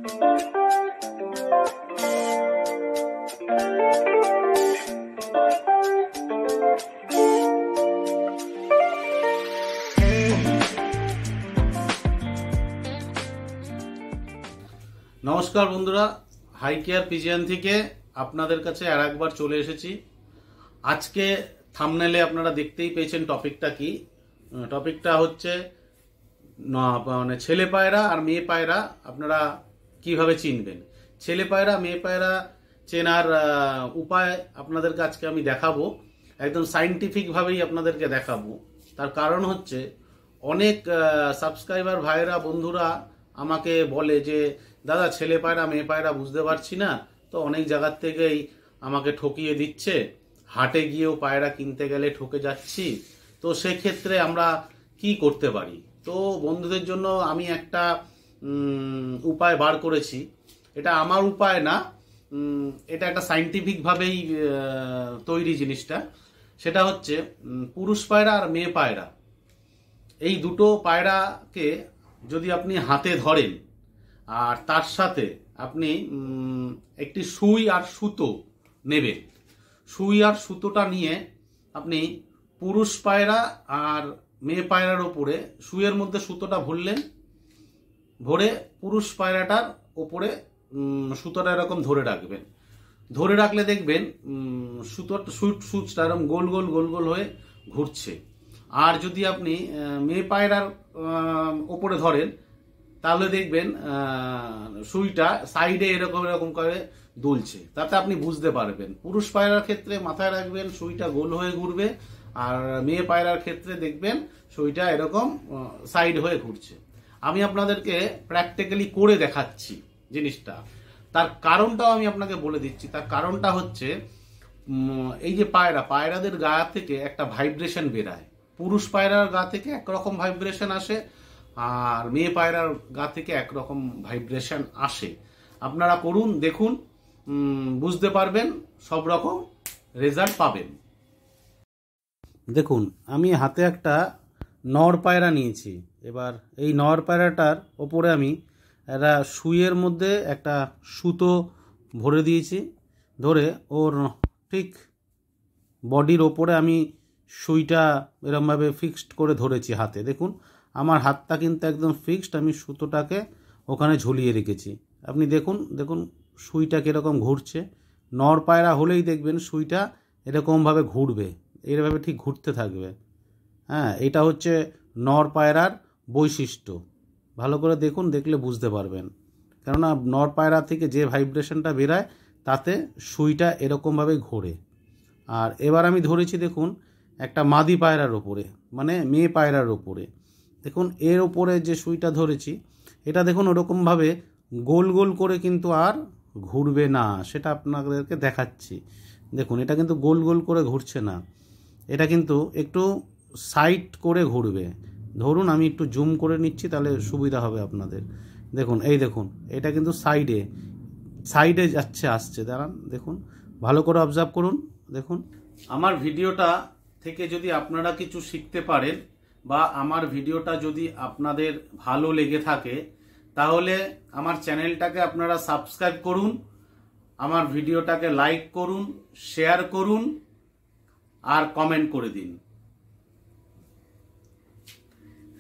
নমস্কার বন্ধুরা, high care pigeon থেকে আপনাদের কাছে আর একবার চলে এসেছি। আজকে থাম্বনেলে আপনারা দেখতেই পেয়েছেন টপিকটা কি। টপিকটা হচ্ছে মানে ছেলে পায়রা আর মেয়ে পায়রা আপনারা কিভাবে চিনবেন। ছেলে পায়রা মেয়ে পায়রা চেনার উপায় আপনাদেরকে আজকে আমি দেখাবো, একদম সাইন্টিফিকভাবেই আপনাদেরকে দেখাবো। তার কারণ হচ্ছে অনেক সাবস্ক্রাইবার ভাইরা বন্ধুরা আমাকে বলে যে দাদা ছেলে পায়রা মেয়ে পায়রা বুঝতে পারছি না, তো অনেক জায়গার থেকেই আমাকে ঠকিয়ে দিচ্ছে, হাটে গিয়েও পায়রা কিনতে গেলে ঠকে যাচ্ছি, তো সেক্ষেত্রে আমরা কি করতে পারি। তো বন্ধুদের জন্য আমি একটা উপায় বার করেছি। এটা আমার উপায় না, এটা একটা সাইন্টিফিকভাবেই তৈরি জিনিসটা। সেটা হচ্ছে পুরুষ পায়রা আর মেয়ে পায়রা, এই দুটো পায়রাকে যদি আপনি হাতে ধরেন আর তার সাথে আপনি একটি সুই আর সুতো নেবেন, সুই আর সুতোটা নিয়ে আপনি পুরুষ পায়রা আর মেয়ে পায়রার ওপরে সুইয়ের মধ্যে সুতোটা ভরলেন, ভরে পুরুষ পায়রাটার ওপরে সুতোটা এরকম ধরে রাখবেন। ধরে রাখলে দেখবেন সুচটা এরকম গোল গোল গোল গোল হয়ে ঘুরছে। আর যদি আপনি মেয়ে পায়রার ওপরে ধরেন তাহলে দেখবেন সুইটা সাইডে এরকম এরকম করে দুলছে। তাতে আপনি বুঝতে পারবেন। পুরুষ পায়রার ক্ষেত্রে মাথায় রাখবেন সুইটা গোল হয়ে ঘুরবে, আর মেয়ে পায়রার ক্ষেত্রে দেখবেন সুইটা এরকম সাইড হয়ে ঘুরছে। আমি আপনাদেরকে প্র্যাকটিক্যালি করে দেখাচ্ছি জিনিসটা। তার কারণটাও আমি আপনাকে বলে দিচ্ছি। তার কারণটা হচ্ছে এই যে পায়রাদের গা থেকে একটা ভাইব্রেশন বেরায়। পুরুষ পায়রার গা থেকে একরকম ভাইব্রেশন আসে, আর মেয়ে পায়রার গা থেকে একরকম ভাইব্রেশন আসে। আপনারা করুন, দেখুন, বুঝতে পারবেন, সব রকম রেজাল্ট পাবেন। দেখুন, আমি হাতে একটা নর পায়রা নিয়েছি। এবার এই নর পায়রাটার ওপরে আমি একটা সুইয়ের মধ্যে একটা সুতো ভরে দিয়েছি। ধরে ওর ঠিক বডির ওপরে আমি সুইটা এরমভাবে ফিক্সড করে ধরেছি হাতে। দেখুন আমার হাতটা কিন্তু একদম ফিক্সড, আমি সুতোটাকে ওখানে ঝুলিয়ে রেখেছি। আপনি দেখুন দেখুন সুইটা কীরকম ঘুরছে। নর পায়রা হলেই দেখবেন সুইটা এরকমভাবে ঘুরবে, এইভাবে ঠিক ঘুরতে থাকবে। হ্যাঁ, এটা হচ্ছে নর পায়রার বৈশিষ্ট্য। ভালো করে দেখুন, দেখলে বুঝতে পারবেন। কেননা নর পায়রা থেকে যে ভাইব্রেশনটা বেরায় তাতে সুইটা এরকমভাবে ঘোরে। আর এবার আমি ধরেছি দেখুন একটা মাদি পায়রার ওপরে, মানে মেয়ে পায়রার ওপরে। দেখুন এর ওপরে যে সুইটা ধরেছি এটা দেখুন ওরকমভাবে গোল গোল করে কিন্তু আর ঘুরবে না, সেটা আপনাদেরকে দেখাচ্ছি। দেখুন এটা কিন্তু গোল গোল করে ঘুরছে না, এটা কিন্তু একটু সাইড করে ঘুরবে। ধরুন আমি একটু জুম করে নিচ্ছি, তাহলে সুবিধা হবে আপনাদের। দেখুন এই দেখুন এটা কিন্তু সাইডে যাচ্ছে আসছে। দাঁড়ান, দেখুন ভালো করে অবজার্ভ করুন। দেখুন আমার ভিডিওটা থেকে যদি আপনারা কিছু শিখতে পারেন বা আমার ভিডিওটা যদি আপনাদের ভালো লেগে থাকে তাহলে আমার চ্যানেলটাকে আপনারা সাবস্ক্রাইব করুন, আমার ভিডিওটাকে লাইক করুন, শেয়ার করুন আর কমেন্ট করে দিন।